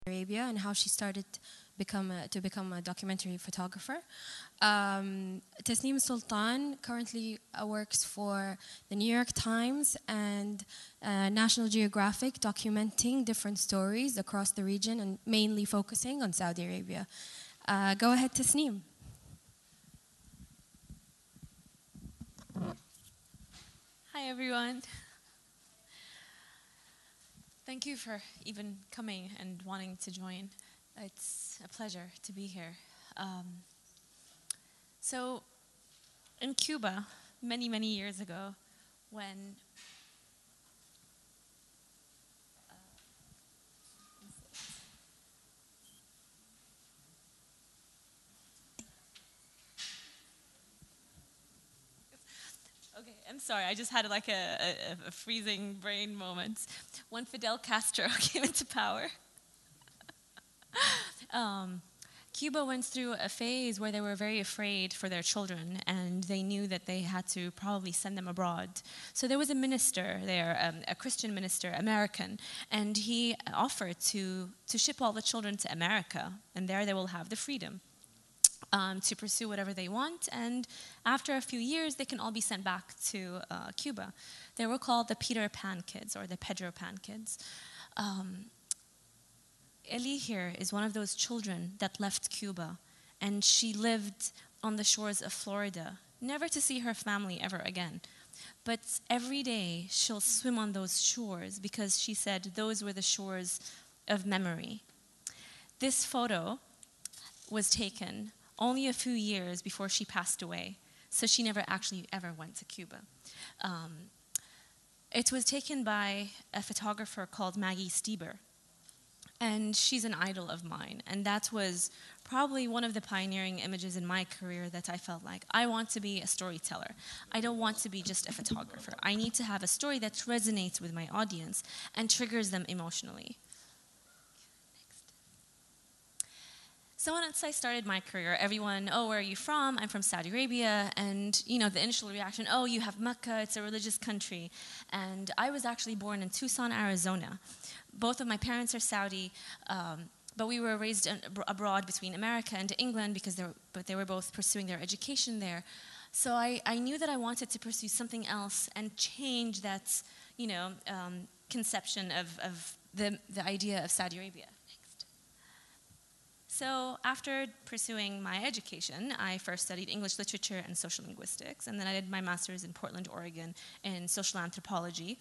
Arabia and how she started to become a documentary photographer. Tasneem Sultan currently works for the New York Times and National Geographic, documenting different stories across the region and mainly focusing on Saudi Arabia. Go ahead, Tasneem. Hi, everyone. Thank you for even coming and wanting to join. It's a pleasure to be here. So, in Cuba, many, many years ago, when okay, I'm sorry, I just had like a freezing brain moment. When Fidel Castro came into power, Cuba went through a phase where they were very afraid for their children, and they knew that they had to probably send them abroad. So there was a minister there, a Christian minister, American, and he offered to ship all the children to America, and there they will have the freedom to pursue whatever they want, and after a few years, they can all be sent back to Cuba. They were called the Peter Pan kids, or the Pedro Pan kids. Ellie here is one of those children that left Cuba, and she lived on the shores of Florida, never to see her family ever again. But every day she'll swim on those shores because she said those were the shores of memory. This photo was taken only a few years before she passed away, so she never actually ever went to Cuba. It was taken by a photographer called Maggie Stieber. And she's an idol of mine. And that was probably one of the pioneering images in my career that I felt like I want to be a storyteller. I don't want to be just a photographer. I need to have a story that resonates with my audience and triggers them emotionally. So once I started my career, everyone, oh, where are you from? I'm from Saudi Arabia. And, you know, the initial reaction, oh, you have Mecca, it's a religious country. And I was actually born in Tucson, Arizona. Both of my parents are Saudi, but we were raised abroad between America and England because they were both pursuing their education there. So I knew that I wanted to pursue something else and change that, conception of the idea of Saudi Arabia. Next. So after pursuing my education, I first studied English literature and social linguistics, and then I did my master's in Portland, Oregon in social anthropology.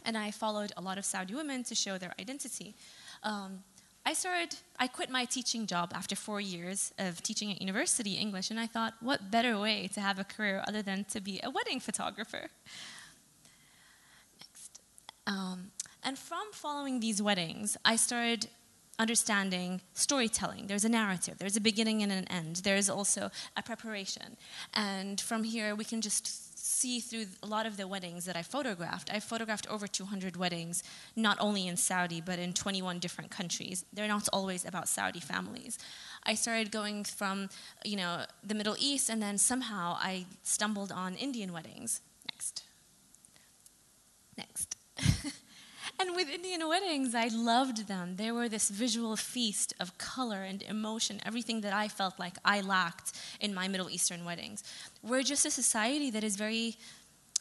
And I followed a lot of Saudi women to show their identity. I quit my teaching job after 4 years of teaching at university English, and I thought, what better way to have a career other than to be a wedding photographer? Next. And from following these weddings, I started understanding storytelling. There's a narrative, there's a beginning and an end. There's also a preparation. And from here, we can just see through a lot of the weddings that I photographed. I photographed over 200 weddings, not only in Saudi, but in 21 different countries. They're not always about Saudi families. I started going from, the Middle East, and then somehow I stumbled on Indian weddings. Next. And with Indian weddings, I loved them. They were this visual feast of color and emotion, everything that I felt like I lacked in my Middle Eastern weddings. We're just a society that is very,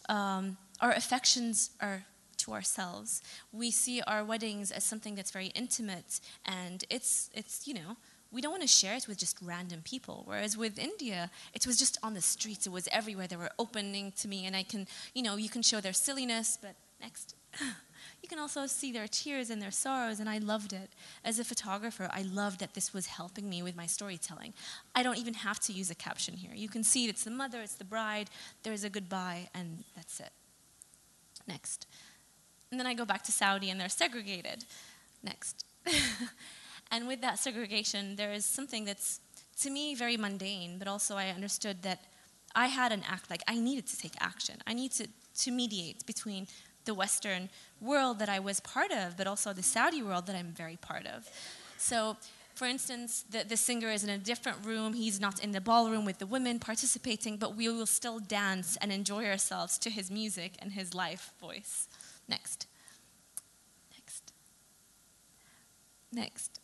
our affections are to ourselves. We see our weddings as something that's very intimate, and it's we don't want to share it with just random people. Whereas with India, it was just on the streets. It was everywhere. They were opening to me, and I can, you can show their silliness, but next. You can also see their tears and their sorrows, and I loved it. As a photographer, I loved that this was helping me with my storytelling. I don't even have to use a caption here. You can see it's the mother, it's the bride, there's a goodbye, and that's it. Next. And then I go back to Saudi, and they're segregated. Next. And with that segregation, there is something that's, to me, very mundane, but also I understood that I had an act, like I needed to take action. I need to mediate between the Western world that I was part of, but also the Saudi world that I'm very part of. So, for instance, the singer is in a different room. He's not in the ballroom with the women participating, but we will still dance and enjoy ourselves to his music and his live voice. Next. Next.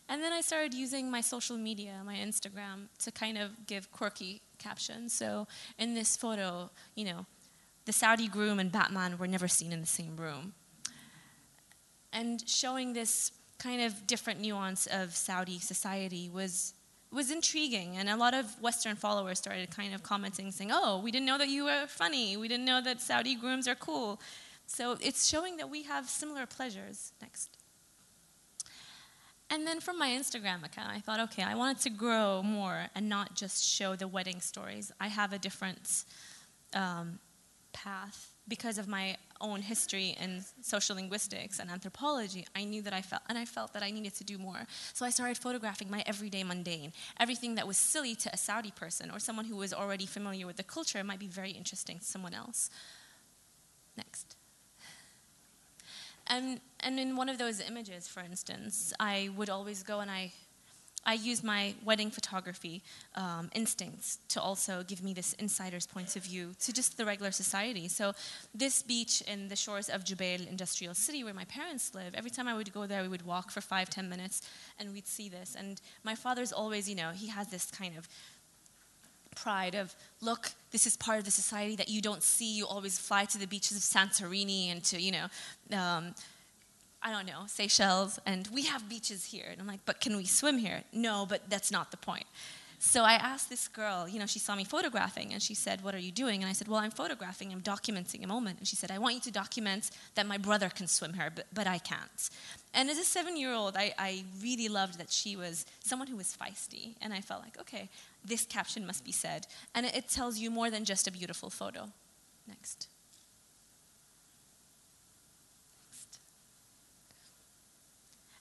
And then I started using my social media, my Instagram, to kind of give quirky captions. So in this photo, you know, the Saudi groom and Batman were never seen in the same room. And showing this kind of different nuance of Saudi society was intriguing, and a lot of Western followers started kind of commenting, saying, "Oh, we didn't know that you were funny. We didn't know that Saudi grooms are cool." So it's showing that we have similar pleasures. Next. And then from my Instagram account, I thought, okay, I wanted to grow more and not just show the wedding stories. I have a different path. Because of my own history in social linguistics and anthropology, I knew that I felt that I needed to do more. So I started photographing my everyday mundane. Everything that was silly to a Saudi person or someone who was already familiar with the culture might be very interesting to someone else. Next. And in one of those images, for instance, I would always go and I used my wedding photography instincts to also give me this insider's point of view to just the regular society. So this beach in the shores of Jubail Industrial City where my parents live, every time I would go there, we would walk for 5-10 minutes and we'd see this. And my father's always, you know, he has this kind of pride of, look, this is part of the society that you don't see. You always fly to the beaches of Santorini and to, you know, I don't know, Seychelles, and we have beaches here. And I'm like, but can we swim here? No, but that's not the point. So I asked this girl, you know, she saw me photographing, and she said, what are you doing? And I said, well, I'm photographing, I'm documenting a moment. And she said, I want you to document that my brother can swim here, but I can't. And as a 7-year-old, I really loved that she was someone who was feisty. And I felt like, okay, this caption must be said. And it tells you more than just a beautiful photo. Next.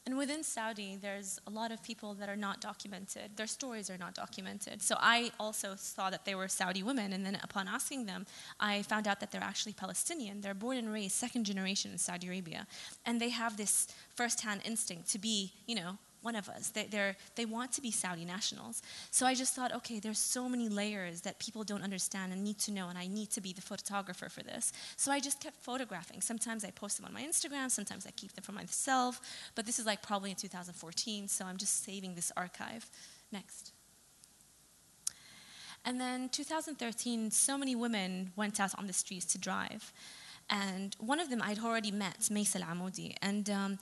And within Saudi, there's a lot of people that are not documented. Their stories are not documented. So I also saw that they were Saudi women, and then upon asking them, I found out that they're actually Palestinian. They're born and raised second generation in Saudi Arabia. And they have this first-hand instinct to be, you know, one of us. They want to be Saudi nationals. So I just thought, okay, there's so many layers that people don't understand and need to know, and I need to be the photographer for this. So I just kept photographing. Sometimes I post them on my Instagram, sometimes I keep them for myself, but this is like probably in 2014, so I'm just saving this archive. Next. And then 2013, so many women went out on the streets to drive. And one of them I'd already met, Maysa Al-Amoudi, and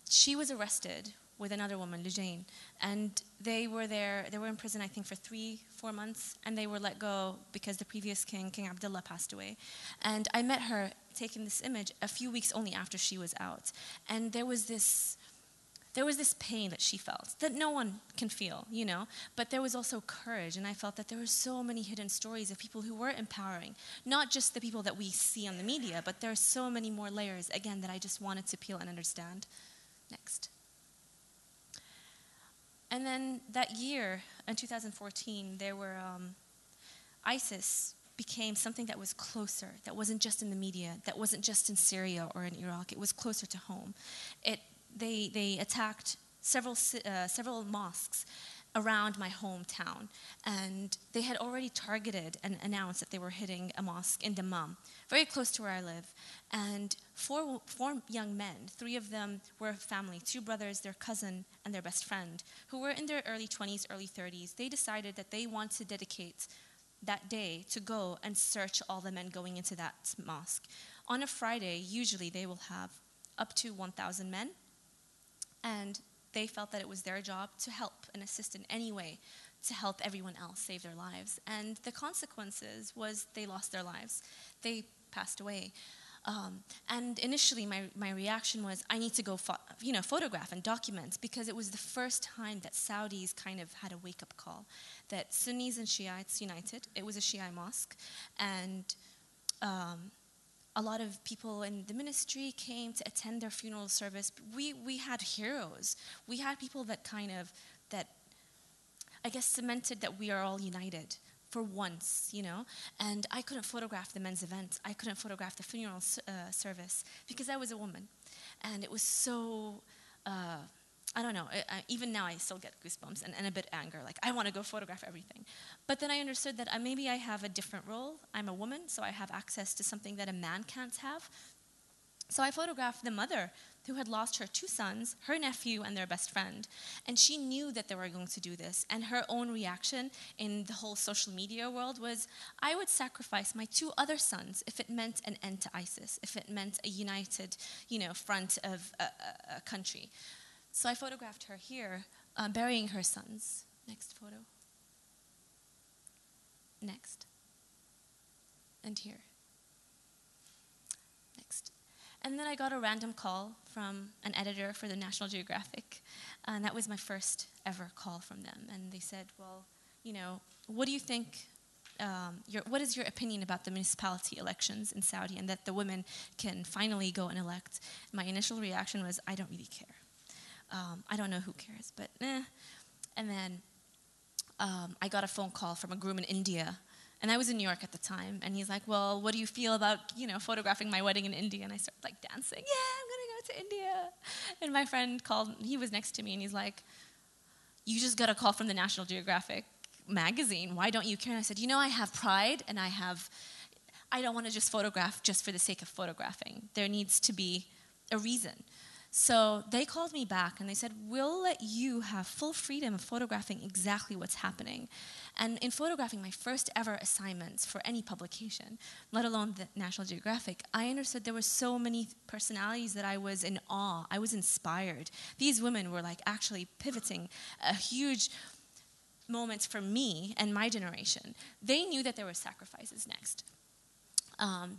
she was arrested with another woman, Lujain, and they were in prison, I think, for 3-4 months, and they were let go because the previous king, King Abdullah, passed away. And I met her taking this image a few weeks only after she was out, and there was this pain that she felt that no one can feel, you know, but there was also courage, and I felt that there were so many hidden stories of people who were empowering, not just the people that we see on the media, but there are so many more layers, again, that I just wanted to peel and understand. Next. And then that year, in 2014, there were, ISIS became something that was closer, that wasn't just in the media, that wasn't just in Syria or in Iraq, it was closer to home. They attacked several mosques around my hometown, and they had already targeted and announced that they were hitting a mosque in Dammam, very close to where I live. And four young men, 3 of them were family, 2 brothers, their cousin, and their best friend, who were in their early 20s, early 30s. They decided that they want to dedicate that day to go and search all the men going into that mosque. On a Friday, usually they will have up to 1,000 men, and they felt that it was their job to help and assist in any way to help everyone else save their lives. And the consequences was they lost their lives. They passed away. And initially, my reaction was, I need to go photograph and document, because it was the first time that Saudis kind of had a wake-up call, that Sunnis and Shiites united. It was a Shiite mosque, and a lot of people in the ministry came to attend their funeral service. We had heroes. We had people that I guess cemented that we are all united for once, you know. And I couldn't photograph the men's event. I couldn't photograph the funeral service because I was a woman. And it was so, I don't know, even now I still get goosebumps and a bit anger, like I want to go photograph everything. But then I understood that maybe I have a different role. I'm a woman, so I have access to something that a man can't have. So I photographed the mother who had lost her 2 sons, her nephew, and their best friend. And she knew that they were going to do this. And her own reaction in the whole social media world was, I would sacrifice my 2 other sons if it meant an end to ISIS, if it meant a united, front of a country. So I photographed her here, burying her sons. Next photo. Next. And here. Next. And then I got a random call from an editor for the National Geographic, and that was my first ever call from them. And they said, well, what do you think, what is your opinion about the municipality elections in Saudi and that the women can finally go and elect? My initial reaction was, I don't really care. I don't know who cares, but eh. And then I got a phone call from a groom in India, and I was in New York at the time, and he's like, well, what do you feel about, photographing my wedding in India? And I started dancing, yeah, I'm gonna go to India. And my friend called, he was next to me, and he's like, you just got a call from the National Geographic magazine, why don't you care? And I said, I have pride, and I don't want to just photograph just for the sake of photographing. There needs to be a reason. So they called me back and they said, we'll let you have full freedom of photographing exactly what's happening. And in photographing my first ever assignments for any publication, let alone the National Geographic, I understood there were so many personalities that I was in awe. I was inspired. These women were actually pivoting a huge moments for me and my generation. They knew that there were sacrifices next.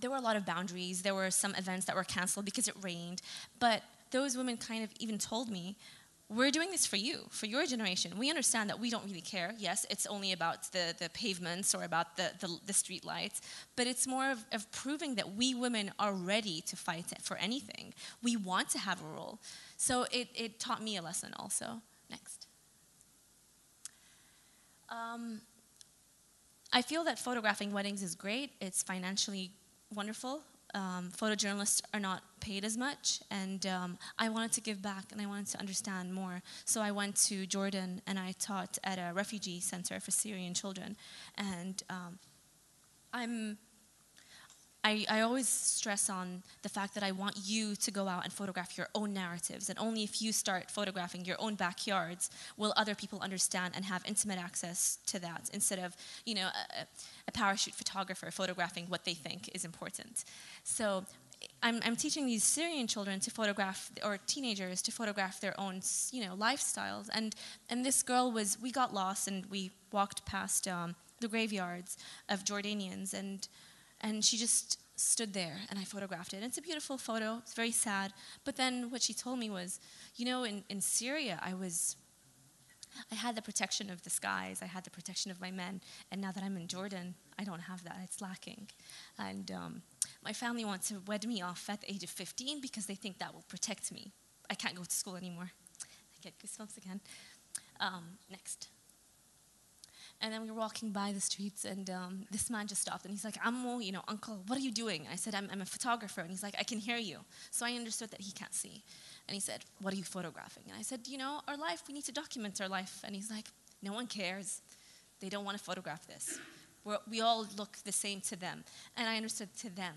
There were a lot of boundaries. There were some events that were canceled because it rained. But those women kind of even told me, we're doing this for you, for your generation. We understand that we don't really care. Yes, it's only about the pavements or about the street lights, but it's more of proving that we women are ready to fight for anything. We want to have a role. So it taught me a lesson also. Next. I feel that photographing weddings is great. It's financially wonderful. Photojournalists are not paid as much, and I wanted to give back and I wanted to understand more. So I went to Jordan and I taught at a refugee center for Syrian children. And I always stress on the fact that I want you to go out and photograph your own narratives, and only if you start photographing your own backyards will other people understand and have intimate access to that, instead of a parachute photographer photographing what they think is important. So I'm teaching these Syrian children to photograph, or teenagers to photograph their own lifestyles, and this girl we got lost and we walked past the graveyards of Jordanians, and she just stood there, and I photographed it. And it's a beautiful photo. It's very sad. But then what she told me was, in Syria, I had the protection of the skies. I had the protection of my men. And now that I'm in Jordan, I don't have that. It's lacking. And my family wants to wed me off at the age of 15 because they think that will protect me. I can't go to school anymore. I get goosebumps again. Next. And then we were walking by the streets, and this man just stopped, and he's like, Ammo, uncle, what are you doing? I said, I'm a photographer. And he's like, I can hear you. So I understood that he can't see. And he said, what are you photographing? And I said, our life, we need to document our life. And he's like, no one cares. They don't want to photograph this. We all look the same to them. And I understood to them,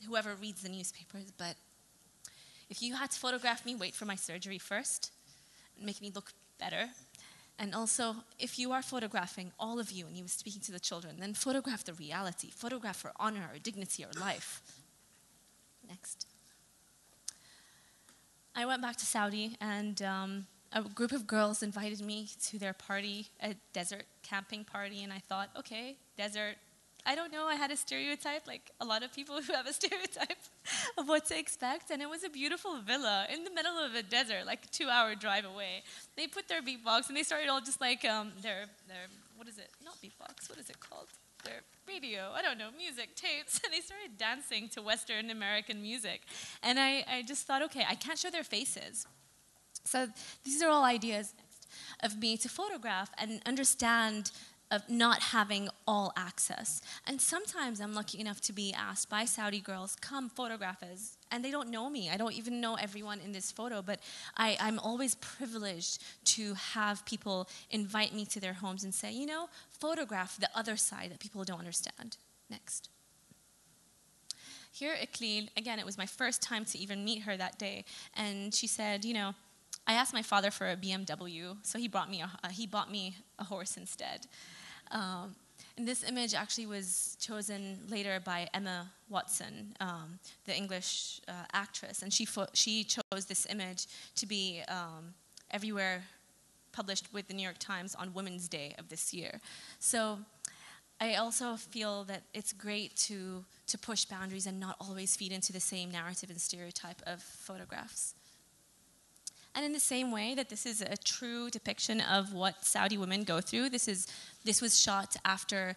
whoever reads the newspapers, but if you had to photograph me, wait for my surgery first, make me look better. And also, if you are photographing, all of you, and he was speaking to the children, then photograph the reality. Photograph for honor or dignity or life. Next. I went back to Saudi, and a group of girls invited me to their party, a desert camping party, and I thought, okay, desert. I don't know, I had a stereotype, like a lot of people who have a stereotype of what to expect, and it was a beautiful villa in the middle of a desert, like a 2-hour drive away. They put their beatbox, and they started all just like their what is it? Not beatbox, what is it called? Their radio, I don't know, music, tapes, and they started dancing to Western American music. And I just thought, okay, I can't show their faces. So these are all ideas of me to photograph and understand of not having all access. And sometimes I'm lucky enough to be asked by Saudi girls, come photograph us. And they don't know me. I don't even know everyone in this photo, but I'm always privileged to have people invite me to their homes and say, photograph the other side that people don't understand. Next. here Iqlil, again, it was my first time to even meet her that day. And she said, I asked my father for a BMW, so he bought me a horse instead. And this image actually was chosen later by Emma Watson, the English actress, and she chose this image to be everywhere published with the New York Times on Women's Day of this year. So I also feel that it's great to push boundaries and not always feed into the same narrative and stereotype of photographs. And in the same way that this is a true depiction of what Saudi women go through, this was shot after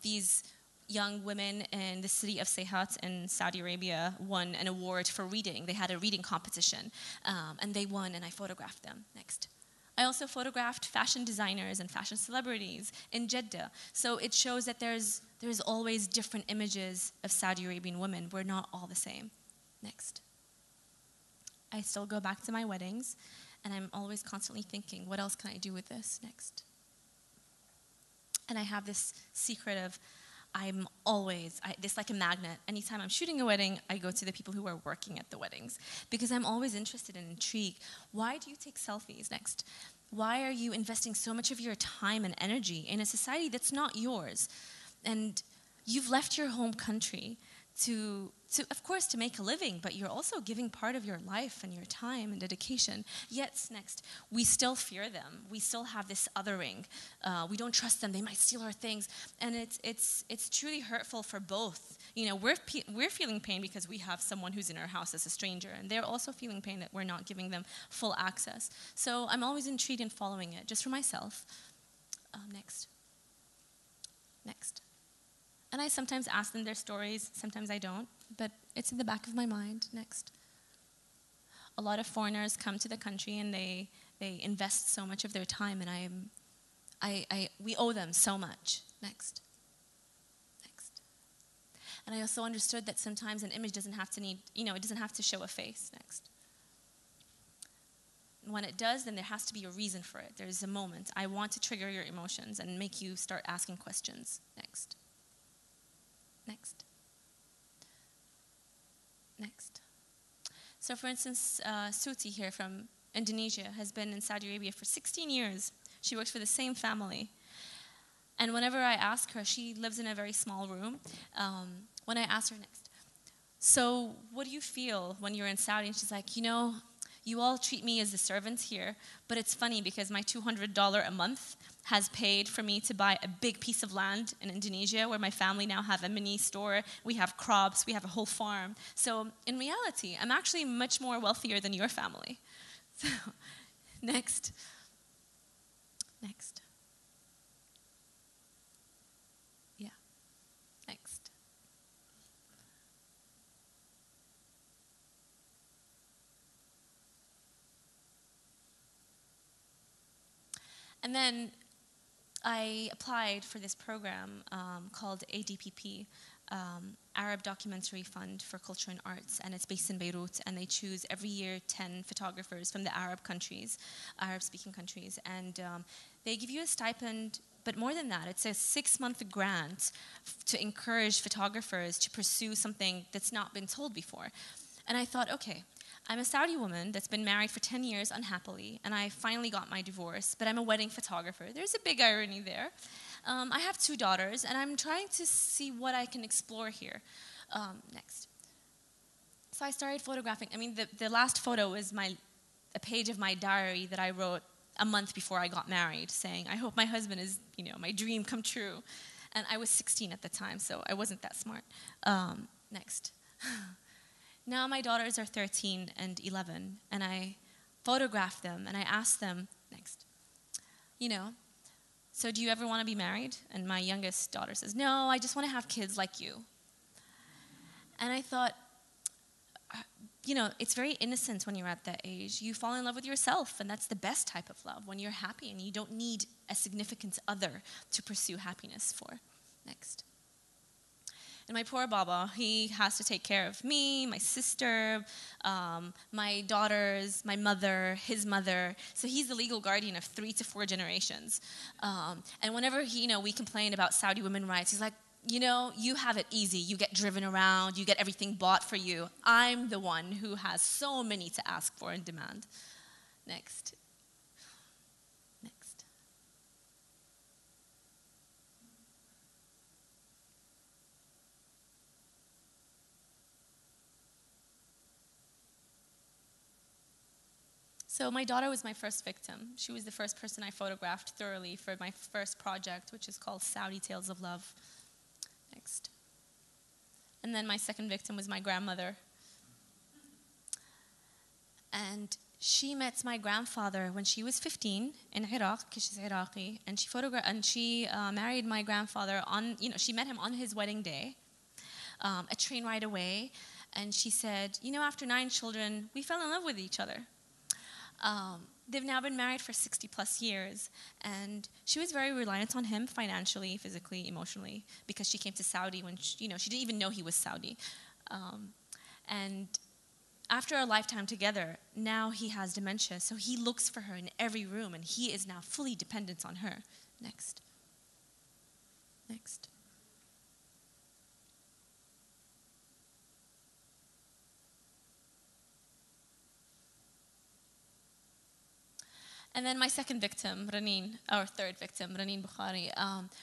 these young women in the city of Sayhat in Saudi Arabia won an award for reading. They had a reading competition, and they won, and I photographed them. Next. I also photographed fashion designers and fashion celebrities in Jeddah. So it shows that there's always different images of Saudi Arabian women. We're not all the same. Next. I still go back to my weddings, and I'm always constantly thinking, what else can I do with this? Next. And I have this secret of, this like a magnet. Anytime I'm shooting a wedding, I go to the people who are working at the weddings, because I'm always interested and intrigued. Why do you take selfies? Next. Why are you investing so much of your time and energy in a society that's not yours? And you've left your home country to of course, to make a living, but you're also giving part of your life and your time and dedication. Yet, next, we still fear them. We still have this othering. We don't trust them. They might steal our things. And it's truly hurtful for both. We're feeling pain because we have someone who's in our house as a stranger, and they're also feeling pain that we're not giving them full access. So I'm always intrigued in following it, just for myself. Next. Next. And I sometimes ask them their stories, sometimes I don't, but it's in the back of my mind. Next. A lot of foreigners come to the country and they invest so much of their time, and we owe them so much. Next. Next. And I also understood that sometimes an image doesn't have to it doesn't have to show a face. Next. When it does, then there has to be a reason for it. There's a moment. I want to trigger your emotions and make you start asking questions. Next. Next. Next. So for instance, Suti here from Indonesia has been in Saudi Arabia for 16 years. She works for the same family. And whenever I ask her, she lives in a very small room. When I ask her next, so what do you feel when you're in Saudi? And she's like, you all treat me as the servant here, but it's funny because my $200 a month has paid for me to buy a big piece of land in Indonesia where my family now have a mini store. We have crops, we have a whole farm. So in reality, I'm actually much more wealthier than your family. So, next. Next. Yeah. Next. And then I applied for this program called ADPP, Arab Documentary Fund for Culture and Arts, and it's based in Beirut, and they choose every year 10 photographers from the Arab countries, Arab-speaking countries, and they give you a stipend, but more than that, it's a 6-month grant to encourage photographers to pursue something that's not been told before. And I thought, okay, I'm a Saudi woman that's been married for 10 years unhappily, and I finally got my divorce, but I'm a wedding photographer. There's a big irony there. I have 2 daughters, and I'm trying to see what I can explore here. Next. So I started photographing. I mean, the last photo is a page of my diary that I wrote a month before I got married, saying, I hope my husband is, my dream come true. And I was 16 at the time, so I wasn't that smart. Next. Now my daughters are 13 and 11, and I photograph them, and I ask them, next, so do you ever want to be married? And my youngest daughter says, no, I just want to have kids like you. And I thought, it's very innocent when you're at that age. You fall in love with yourself, and that's the best type of love, when you're happy and you don't need a significant other to pursue happiness for. Next. And my poor Baba, he has to take care of me, my sister, my daughters, my mother, his mother. So he's the legal guardian of 3 to 4 generations. And whenever we complain about Saudi women's rights, he's like, you know, you have it easy. You get driven around, you get everything bought for you. I'm the one who has so many to ask for and demand. Next. Next. So my daughter was my first victim. She was the first person I photographed thoroughly for my first project, which is called Saudi Tales of Love. Next. And then my second victim was my grandmother. And she met my grandfather when she was 15 in Iraq, because she's Iraqi, and she married my grandfather she met him on his wedding day, a train ride away, and she said, after 9 children, we fell in love with each other. They've now been married for 60 plus years, and she was very reliant on him financially, physically, emotionally, because she came to Saudi when she didn't even know he was Saudi. And after a lifetime together, now he has dementia, so he looks for her in every room, and he is now fully dependent on her. Next. Next. And then my second victim, Raneen, or third victim, Raneen Bukhari,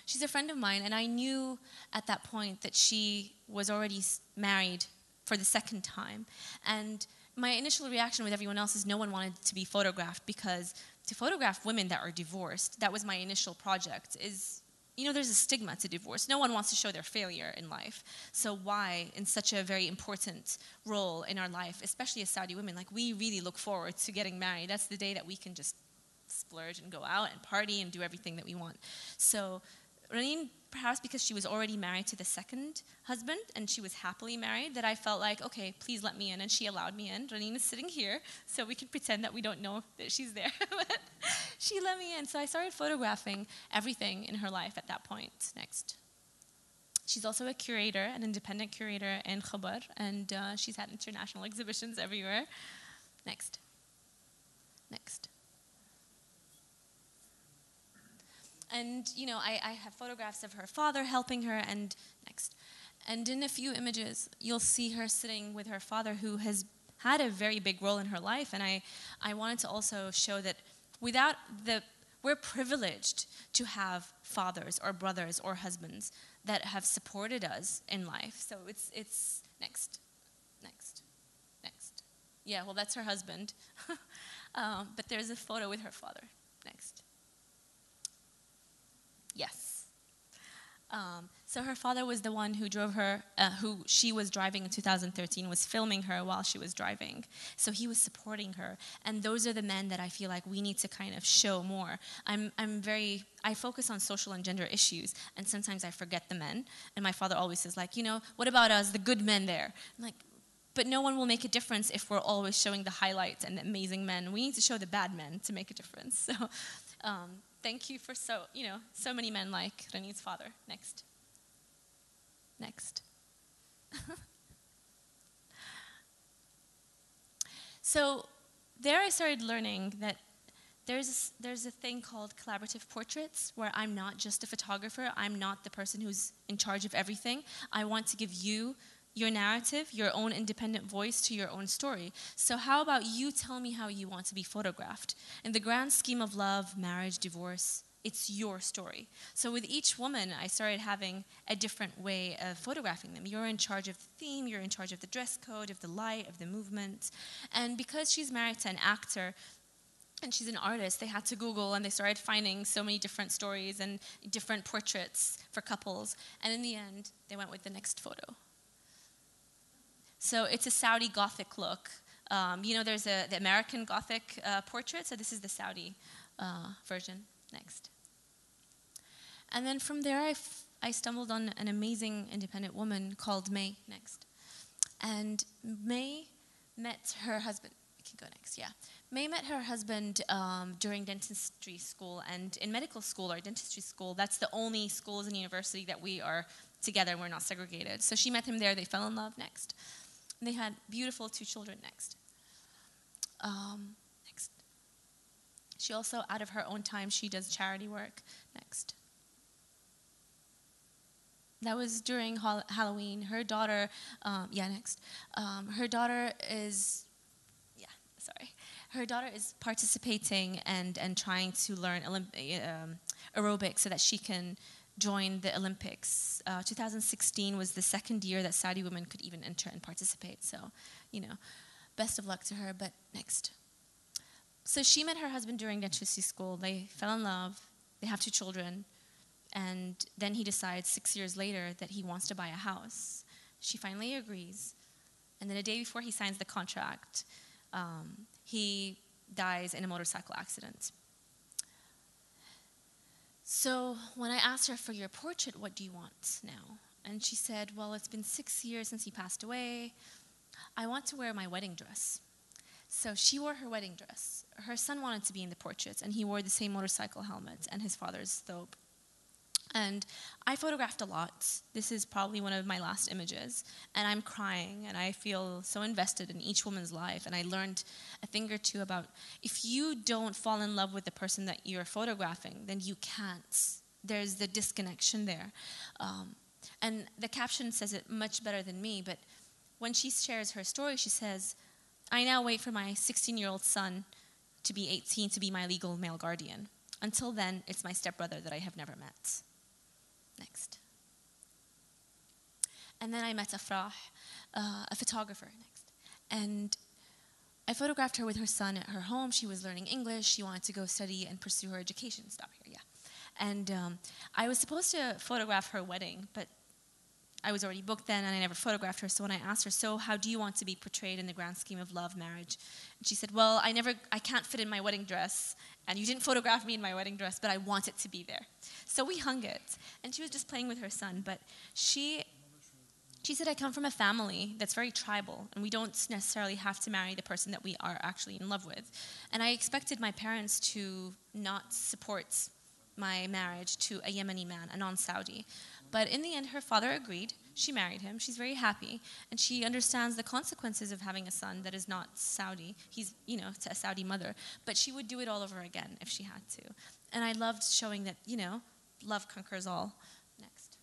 she's a friend of mine, and I knew at that point that she was already married for the second time. And my initial reaction with everyone else is no one wanted to be photographed, because to photograph women that are divorced, that was my initial project, is, there's a stigma to divorce. No one wants to show their failure in life. So why, in such a very important role in our life, especially as Saudi women, we really look forward to getting married. That's the day that we can just splurge and go out and party and do everything that we want. So Raneen, perhaps because she was already married to the second husband and she was happily married, that I felt like, okay, please let me in, and she allowed me in. Raneen is sitting here, so we can pretend that we don't know that she's there. But she let me in, so I started photographing everything in her life at that point. Next. She's also a curator, an independent curator in Khabar, and she's had international exhibitions everywhere. Next. Next. And, I have photographs of her father helping her, and next. And in a few images, you'll see her sitting with her father, who has had a very big role in her life. And I wanted to also show that we're privileged to have fathers or brothers or husbands that have supported us in life. So it's next. Yeah, well, that's her husband. But there's a photo with her father. Next. Yes. So her father was the one who drove her, who she was driving in 2013, was filming her while she was driving. So he was supporting her. And those are the men that I feel like we need to kind of show more. I focus on social and gender issues, and sometimes I forget the men. And my father always says, what about us, the good men there? I'm like, but no one will make a difference if we're always showing the highlights and the amazing men. We need to show the bad men to make a difference. So thank you for so many men like Raneen's father. Next. So there I started learning that there's a thing called collaborative portraits, where I'm not just a photographer. I'm not the person who's in charge of everything. I want to give you your narrative, your own independent voice to your own story. So how about you tell me how you want to be photographed? In the grand scheme of love, marriage, divorce, it's your story. So with each woman, I started having a different way of photographing them. You're in charge of the theme, you're in charge of the dress code, of the light, of the movement. And because she's married to an actor, and she's an artist, they had to Google, and they started finding so many different stories and different portraits for couples. And in the end, they went with the next photo. So it's a Saudi Gothic look. There's the American Gothic portrait, so this is the Saudi version. Next. And then from there, I stumbled on an amazing independent woman called May. Next. And May met her husband. We can go next, yeah. May met her husband during dentistry school, and in medical school or dentistry school, that's the only schools and university that we are together, we're not segregated. So she met him there, they fell in love. Next. And they had beautiful 2 children. Next. Next. She also, out of her own time, she does charity work. Next. That was during Halloween. Her daughter, next. Her daughter is, sorry. Her daughter is participating and trying to learn aerobics so that she can join the Olympics. 2016 was the second year that Saudi women could even enter and participate. So, best of luck to her. But next. So she met her husband during dentistry school. They fell in love. They have 2 children. And then he decides 6 years later that he wants to buy a house. She finally agrees. And then a day before he signs the contract, he dies in a motorcycle accident. So when I asked her, for your portrait, what do you want now? And she said, well, it's been 6 years since he passed away. I want to wear my wedding dress. So she wore her wedding dress. Her son wanted to be in the portrait, and he wore the same motorcycle helmet and his father's thobe. And I photographed a lot. This is probably one of my last images. And I'm crying, and I feel so invested in each woman's life. And I learned a thing or two about if you don't fall in love with the person that you're photographing, then you can't. There's the disconnection there. And the caption says it much better than me, but when she shares her story, she says, I now wait for my 16-year-old son to be 18 to be my legal male guardian. Until then, it's my stepbrother that I have never met. Next. And then I met Afrah, a photographer, next. And I photographed her with her son at her home. She was learning English. She wanted to go study and pursue her education. Stop here, yeah. And I was supposed to photograph her wedding, but I was already booked then, and I never photographed her. So when I asked her, so how do you want to be portrayed in the grand scheme of love, marriage? And she said, well, I can't fit in my wedding dress, and you didn't photograph me in my wedding dress, but I want it to be there. So we hung it, and she was just playing with her son. But she said, I come from a family that's very tribal, and we don't necessarily have to marry the person that we are actually in love with. And I expected my parents to not support my marriage to a Yemeni man, a non-Saudi. But in the end, her father agreed. She married him. She's very happy. And she understands the consequences of having a son that is not Saudi. He's, to a Saudi mother. But she would do it all over again if she had to. And I loved showing that, love conquers all. Next.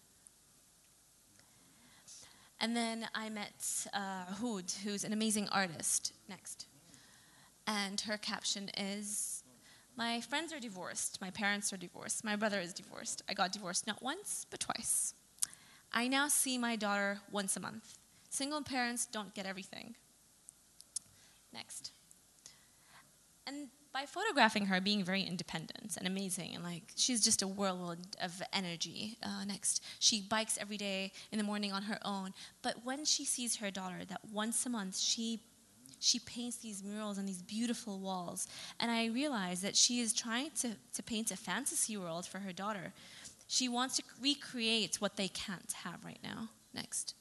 And then I met Hood, who's an amazing artist. Next. And her caption is, my friends are divorced. My parents are divorced. My brother is divorced. I got divorced not once, but twice. I now see my daughter once a month. Single parents don't get everything. Next. And by photographing her being very independent and amazing, and she's just a whirlwind of energy. Next. She bikes every day in the morning on her own. But when she sees her daughter, that once a month she paints these murals on these beautiful walls. And I realized that she is trying to paint a fantasy world for her daughter. She wants to recreate what they can't have right now. Next.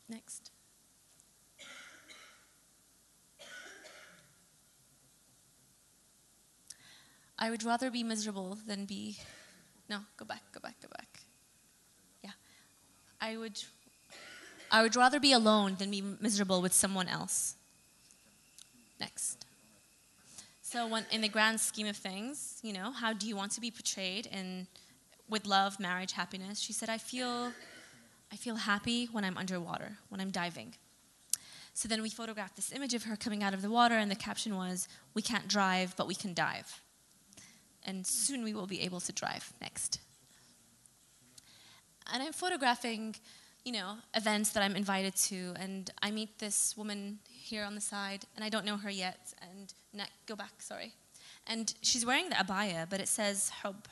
Next. I would rather be miserable than be... No, go back. Yeah. I would rather be alone than be miserable with someone else. Next. So in the grand scheme of things, how do you want to be portrayed with love, marriage, happiness? She said, I feel happy when I'm underwater, when I'm diving. So then we photographed this image of her coming out of the water, and the caption was, we can't drive, but we can dive. And soon we will be able to drive. Next. And I'm photographing, events that I'm invited to, and I meet this woman here on the side, and I don't know her yet, and go back, sorry. And she's wearing the abaya, but it says hub,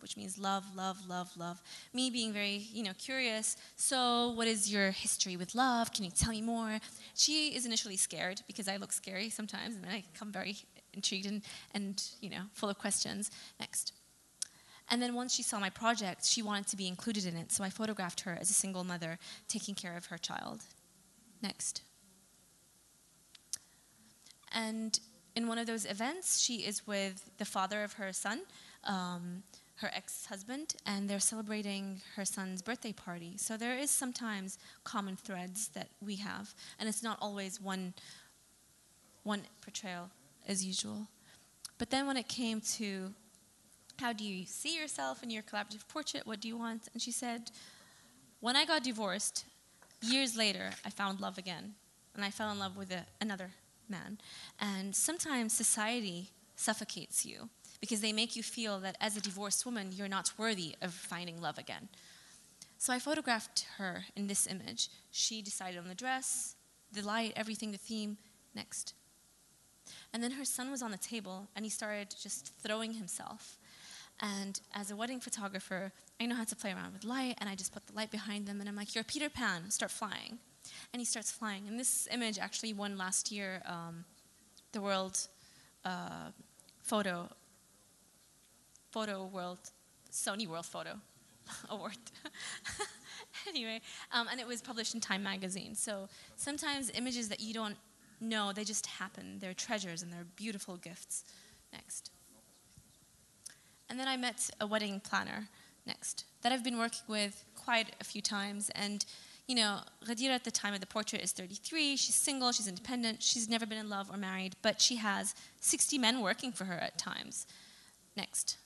which means love, love, love, love. Me being very, curious, so what is your history with love? Can you tell me more? She is initially scared, because I look scary sometimes, and then I come very intrigued and full of questions. Next. And then once she saw my project, she wanted to be included in it, so I photographed her as a single mother taking care of her child. Next. And in one of those events, she is with the father of her son, her ex-husband, and they're celebrating her son's birthday party. So there is sometimes common threads that we have, and it's not always one portrayal as usual. But then when it came to how do you see yourself in your collaborative portrait? What do you want? And she said, when I got divorced, years later, I found love again. And I fell in love with another man. And sometimes society suffocates you because they make you feel that as a divorced woman, you're not worthy of finding love again. So I photographed her in this image. She decided on the dress, the light, everything, the theme. Next. And then her son was on the table, and he started just throwing himself. And as a wedding photographer, I know how to play around with light, and I just put the light behind them, and I'm like, you're Peter Pan, start flying. And he starts flying. And this image actually won last year the World Photo World, Sony World Photo Award. Anyway, and it was published in Time magazine. So sometimes images that you don't know, they just happen. They're treasures and they're beautiful gifts. Next. And then I met a wedding planner, next, that I've been working with quite a few times. And, you know, Ghadira at the time of the portrait is 33. She's single, she's independent, she's never been in love or married, but she has 60 men working for her at times. Next.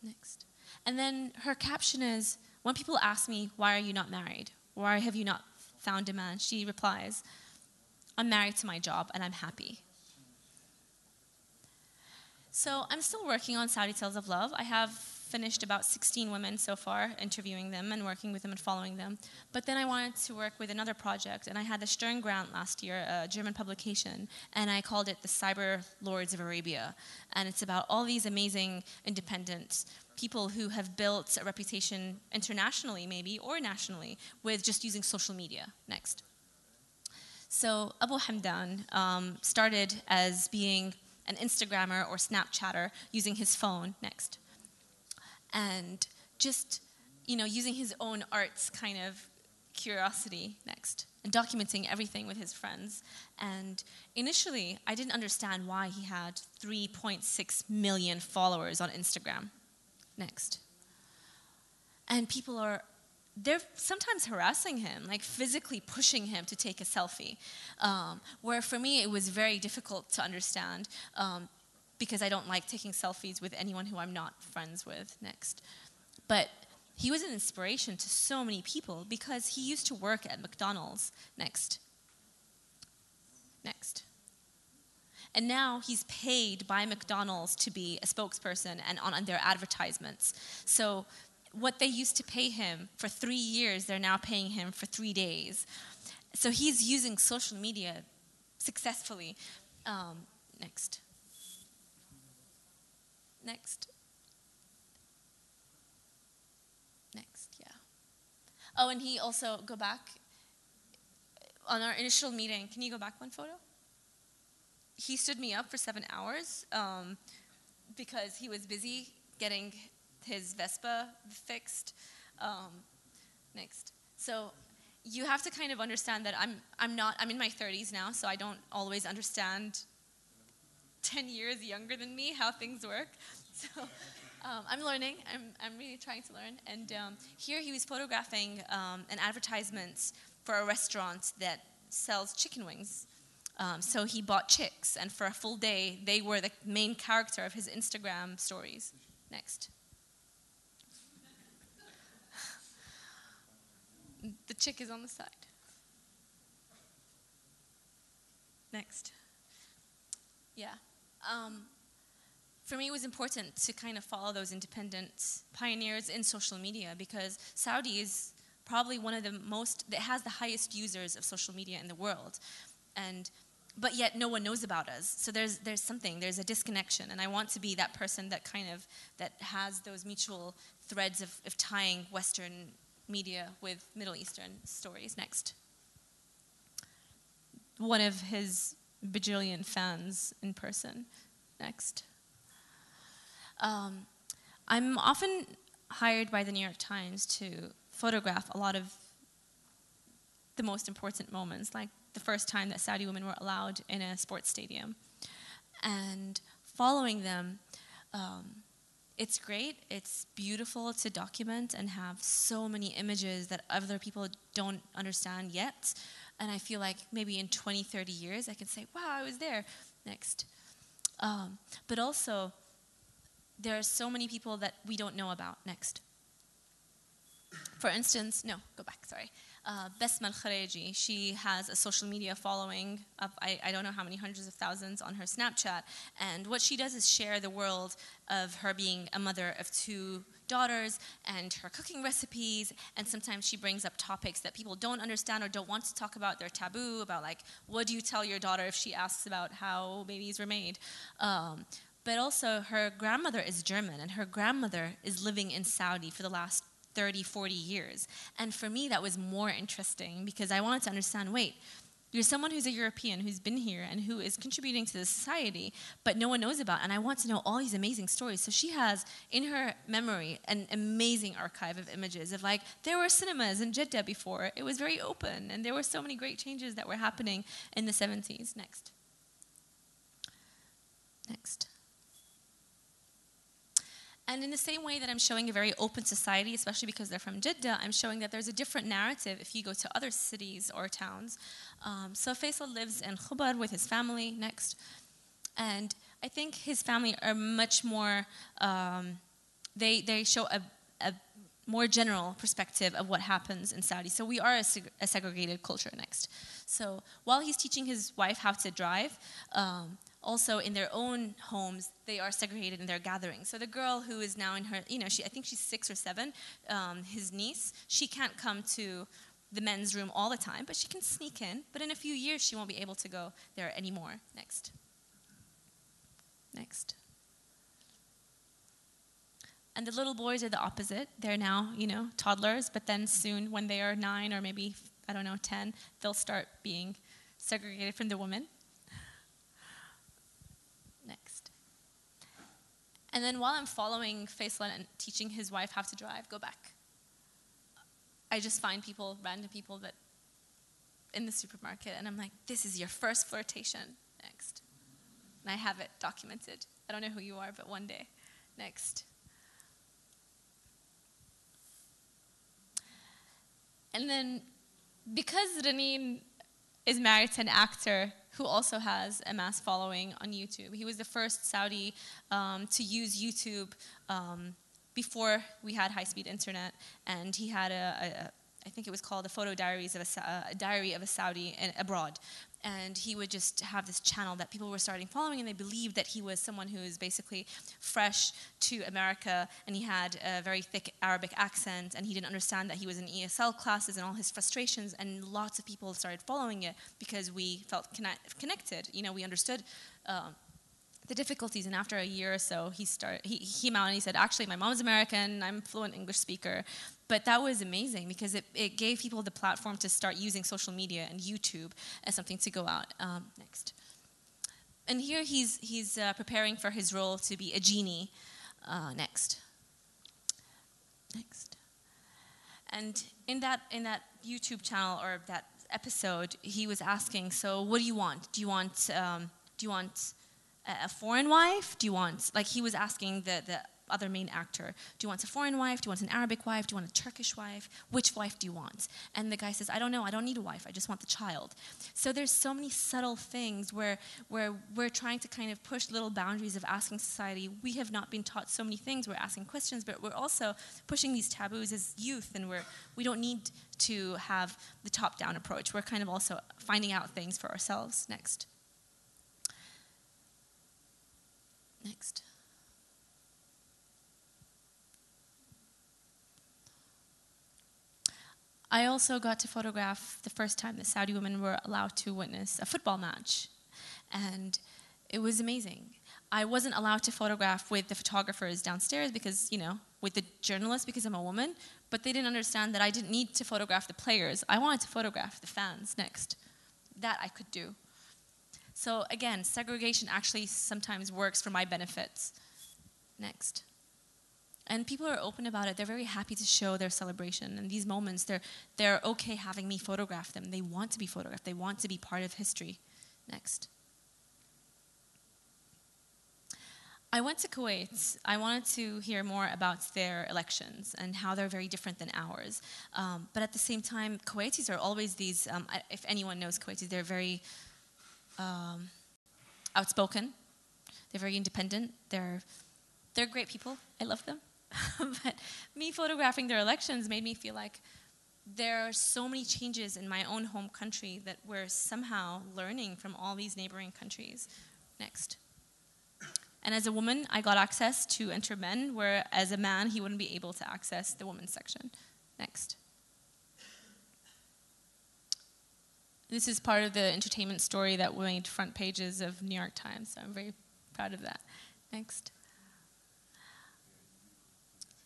Next. And then her caption is, when people ask me, why are you not married? Why have you not found a man? She replies, I'm married to my job and I'm happy. So I'm still working on Saudi Tales of Love. I have finished about 16 women so far, interviewing them and working with them and following them. But then I wanted to work with another project, and I had the Stern Grant last year, a German publication, and I called it the Cyber Lords of Arabia. And it's about all these amazing independent people who have built a reputation internationally, maybe, or nationally, with just using social media. Next. So Abu Hamdan started as being an Instagrammer or Snapchatter using his phone, next. And just, you know, using his own art's kind of curiosity, next. And documenting everything with his friends. And initially, I didn't understand why he had 3.6 million followers on Instagram, next. And people they're sometimes harassing him, like physically pushing him to take a selfie. Where for me, it was very difficult to understand because I don't like taking selfies with anyone who I'm not friends with, next. But he was an inspiration to so many people because he used to work at McDonald's, next. Next. And now he's paid by McDonald's to be a spokesperson and on their advertisements. So what they used to pay him for 3 years, they're now paying him for 3 days. So he's using social media successfully. Next. Next. Next, yeah. Oh, and he also, go back. On our initial meeting, can you go back one photo? He stood me up for 7 hours because he was busy getting his Vespa fixed. Next. So you have to kind of understand that I'm in my 30s now, so I don't always understand 10 years younger than me how things work. So I'm learning. I'm really trying to learn. And here he was photographing an advertisement for a restaurant that sells chicken wings. So he bought chicks, and for a full day, they were the main character of his Instagram stories. Next. The chick is on the side. Next. Yeah. For me, it was important to kind of follow those independent pioneers in social media because Saudi is probably one of the that has the highest users of social media in the world. But yet no one knows about us. So there's a disconnection, and I want to be that person that that has those mutual threads of tying Western media with Middle Eastern stories. Next. One of his bajillion fans in person. Next. I'm often hired by the New York Times to photograph a lot of the most important moments, like the first time that Saudi women were allowed in a sports stadium. And following them, it's great, it's beautiful to document and have so many images that other people don't understand yet. And I feel like maybe in 20, 30 years, I can say, wow, I was there. Next. But also, there are so many people that we don't know about. Next. For instance, no, go back, sorry. Besma al-Khareji, she has a social media following of, I don't know how many hundreds of thousands on her Snapchat. And what she does is share the world of her being a mother of 2 daughters and her cooking recipes. And sometimes she brings up topics that people don't understand or don't want to talk about. They're taboo, about like, what do you tell your daughter if she asks about how babies were made? But also, her grandmother is German, and her grandmother is living in Saudi for the last 30, 40 years. And for me, that was more interesting because I wanted to understand, wait, you're someone who's a European, who's been here, and who is contributing to the society, but no one knows about. And I want to know all these amazing stories. So she has, in her memory, an amazing archive of images of like, there were cinemas in Jeddah before. It was very open, and there were so many great changes that were happening in the 70s. Next. Next. And in the same way that I'm showing a very open society, especially because they're from Jeddah, I'm showing that there's a different narrative if you go to other cities or towns. So Faisal lives in Khubar with his family. Next. And I think his family are much more, they show a more general perspective of what happens in Saudi. So we are a segregated culture. Next. So while he's teaching his wife how to drive, also in their own homes, they are segregated in their gatherings. So the girl who is now in her, I think she's 6 or 7, his niece, she can't come to the men's room all the time, but she can sneak in. But in a few years, she won't be able to go there anymore. Next. Next. And the little boys are the opposite. They're now, toddlers, but then soon when they are 9 or maybe, 10, they'll start being segregated from the women. Next. And then while I'm following Faisal and teaching his wife how to drive, go back. I just find random people that in the supermarket, and I'm like, this is your first flirtation. Next. And I have it documented. I don't know who you are, but one day. Next. And then, because Raneen is married to an actor who also has a mass following on YouTube. He was the first Saudi to use YouTube before we had high-speed internet, and he had I think it was called a diary of a Saudi abroad. And he would just have this channel that people were starting following, and they believed that he was someone who was basically fresh to America, and he had a very thick Arabic accent, and he didn't understand that he was in ESL classes and all his frustrations, and lots of people started following it because we felt connected. We understood the difficulties, and after a year or so, he came out and he said, actually, my mom's American, I'm a fluent English speaker. But that was amazing because it gave people the platform to start using social media and YouTube as something to go out. Next. And here he's preparing for his role to be a genie. Next. Next. And in that YouTube channel or that episode, he was asking, so what do you want? Do you want a foreign wife? Do you want, he was asking the other main actor, do you want a foreign wife? Do you want an Arabic wife? Do you want a Turkish wife? Which wife do you want? And the guy says, I don't know, I don't need a wife, I just want the child. So there's so many subtle things where we're trying to kind of push little boundaries of asking society. We have not been taught so many things, we're asking questions, but we're also pushing these taboos as youth, and we don't need to have the top-down approach. We're kind of also finding out things for ourselves. Next. Next. I also got to photograph the first time that Saudi women were allowed to witness a football match. And it was amazing. I wasn't allowed to photograph with the photographers downstairs because, with the journalists because I'm a woman, but they didn't understand that I didn't need to photograph the players. I wanted to photograph the fans next. That I could do. So again, segregation actually sometimes works for my benefits. Next. And people are open about it. They're very happy to show their celebration. And these moments, they're okay having me photograph them. They want to be photographed. They want to be part of history. Next. I went to Kuwait. I wanted to hear more about their elections and how they're very different than ours. But at the same time, Kuwaitis are always these, if anyone knows Kuwaitis, they're very outspoken. They're very independent. They're great people. I love them. But me photographing their elections made me feel like there are so many changes in my own home country that we're somehow learning from all these neighboring countries. Next. And as a woman, I got access to enter men, where as a man, he wouldn't be able to access the women's section. Next. This is part of the entertainment story that made front pages of New York Times. So I'm very proud of that. Next.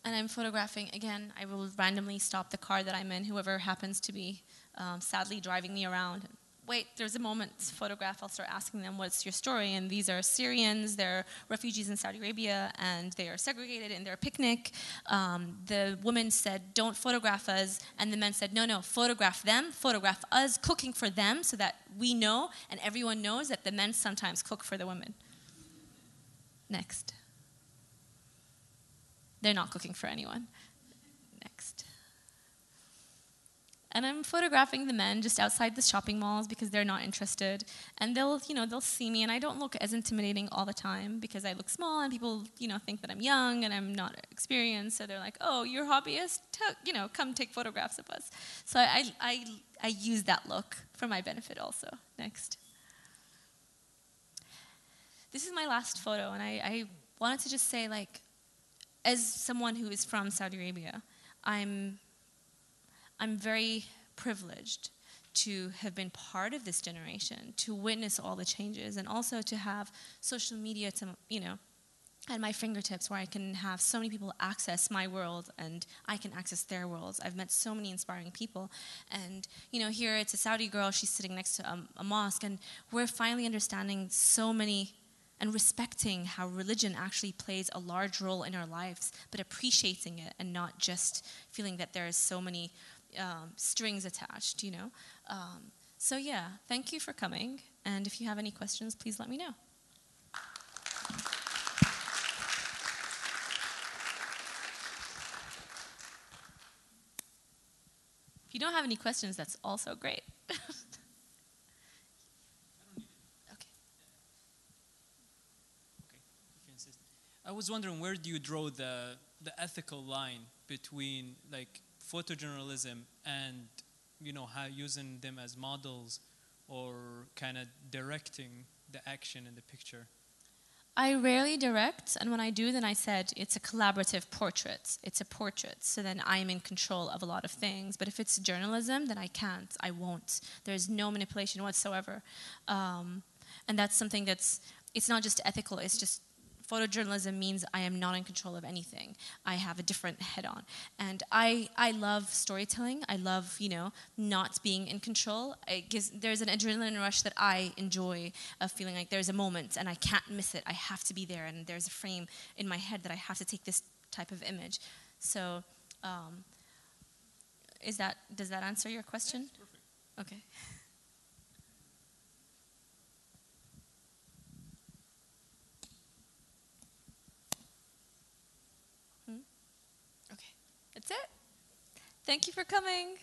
And I'm photographing, again, I will randomly stop the car that I'm in, whoever happens to be sadly driving me around. Wait, there's a moment, photograph, I'll start asking them, what's your story? And these are Syrians, they're refugees in Saudi Arabia, and they are segregated in their picnic. The woman said, don't photograph us, and the men said, no, no, photograph them, photograph us cooking for them, so that we know, and everyone knows that the men sometimes cook for the women. Next. They're not cooking for anyone. Next. And I'm photographing the men just outside the shopping malls because they're not interested. And they'll see me, and I don't look as intimidating all the time because I look small, and people, think that I'm young and I'm not experienced. So they're like, oh, you're a hobbyist? Come take photographs of us. So I use that look for my benefit also. Next. This is my last photo, and I wanted to just say, as someone who is from Saudi Arabia, I'm very privileged to have been part of this generation, to witness all the changes, and also to have social media to, at my fingertips, where I can have so many people access my world and I can access their worlds. I've met so many inspiring people. And, here it's a Saudi girl, she's sitting next to a mosque, and we're finally understanding so many and respecting how religion actually plays a large role in our lives, but appreciating it and not just feeling that there is so many strings attached, So yeah, thank you for coming, and if you have any questions, please let me know. If you don't have any questions, that's also great. I was wondering, where do you draw the ethical line between photojournalism and how using them as models or kind of directing the action in the picture? I rarely direct, and when I do, then I said it's a collaborative portrait. It's a portrait, so then I'm in control of a lot of things. But if it's journalism, then I can't, I won't. There's no manipulation whatsoever. And that's something it's not just ethical, it's just photojournalism means I am not in control of anything. I have a different head on. And I love storytelling. I love, not being in control. There's an adrenaline rush that I enjoy of feeling like there's a moment and I can't miss it. I have to be there, and there's a frame in my head that I have to take this type of image. So does that answer your question? Yes, perfect. Okay. Okay, that's it. Thank you for coming.